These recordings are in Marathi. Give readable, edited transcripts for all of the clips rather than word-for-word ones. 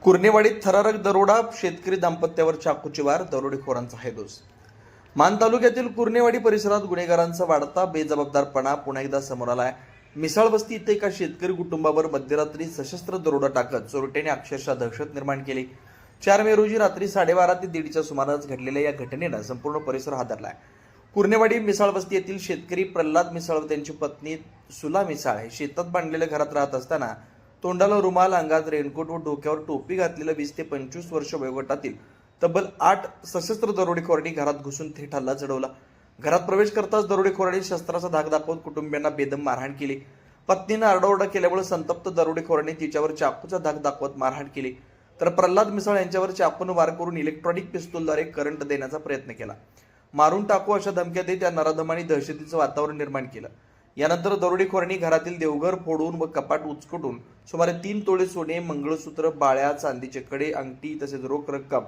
कुर्नेवाडीत थरारक दरोडा, शेतकरी दाम्पत्यावर चाकूची वार, दरोडेखोरांचा हैदोस. मान तालुक्यातील कुर्नेवाडी परिसरात गुन्हेगारांचा वाढता बेजबाबदारपणा पुन्हा एकदा समोर आलाय. मिसाळ वस्ती इथे एका शेतकरी कुटुंबावर मध्यरात्री सशस्त्र दरोडा टाकत चोरट्याने अक्षरशः दहशत निर्माण केली. 4 मे रोजी रात्री 12:30 ते 1:30च्या सुमारास घडलेल्या या घटनेनं संपूर्ण परिसर हादरलाय. कुर्नेवाडी मिसाळ वस्ती येथील शेतकरी प्रल्हाद मिसाळ व त्यांची पत्नी सुला मिसाळ हे शेतात बांधलेल्या घरात राहत असताना तोंडाला रुमाल, अंगात रेनकोट व डोक्यावर टोपी घातलेल्या 20 ते 25 वर्ष वयोगटातील तब्बल 8 सशस्त्र दरोडेखोरांनी घरात घुसून थेट हल्ला चढवला. घरात प्रवेश करताच दरोडेखोरांनी शस्त्राचा धाक दाखवत कुटुंबियांना बेदम मारहाण केली. पत्नीनं आरडाओरडा केल्यामुळे संतप्त दरोडेखोरांनी तिच्यावर चाकूचा धाक दाखवत मारहाण केली. तर प्रल्हाद मिसाळ यांच्यावर चाकून वार करून इलेक्ट्रॉनिक पिस्तूलद्वारे करंट देण्याचा प्रयत्न केला. मारून टाकू अशा धमक्या देत या नराधमांनी दहशतीचं वातावरण निर्माण केलं. यानंतर दरोडेखोरांनी घरातील देवघर फोडून व कपाट उचकटून सुमारे 3 तोळे सोने, मंगळसूत्र, बाळ्या, चांदीचे कडे, अंगठी तसेच रोख रक्कम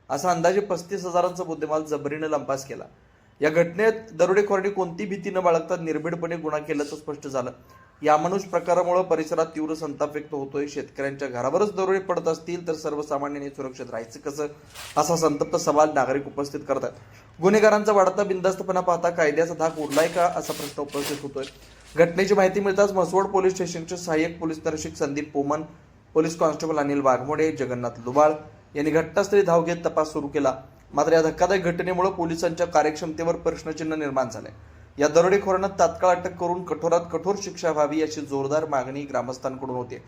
असा अंदाजे 35,000चा मुद्देमाल जबरीनं लंपास केला. या घटनेत दरोडेखोरांनी कोणती भीती न बाळगता निर्भीडपणे गुन्हा केल्याचं स्पष्ट झालं. या अमानुष प्रकारामुळे परिसरात तीव्र संताप व्यक्त होतोय. शेतकऱ्यांच्या घरावरच दरोडे पडत असतील तर सर्वसामान्यांनी सुरक्षित राहायचं कसं, असा संतप्त सवाल नागरिक उपस्थित करतात. गुन्हेगारांचा वाढता बिनधास्तपणा पाहता कायद्याचा धाक उडलाय का, असा प्रश्न उपस्थित होतोय. घटनेची माहिती मिळताच म्हसवड पोलीस स्टेशनचे सहाय्यक पोलीस निरीक्षक संदीप पोमन, पोलीस कॉन्स्टेबल अनिल वाघमोडे, जगन्नाथ लुबाळ यांनी घटनास्थळी धाव घेत तपास सुरू केला. मात्र या धक्कादायक घटनेमुळे पोलिसांच्या कार्यक्षमतेवर प्रश्नचिन्ह निर्माण झाले. या दरोडेखोरांना तात्काळ अटक करून कठोरात कठोर शिक्षा व्हावी अशी जोरदार मागणी ग्रामस्थांकडून होते.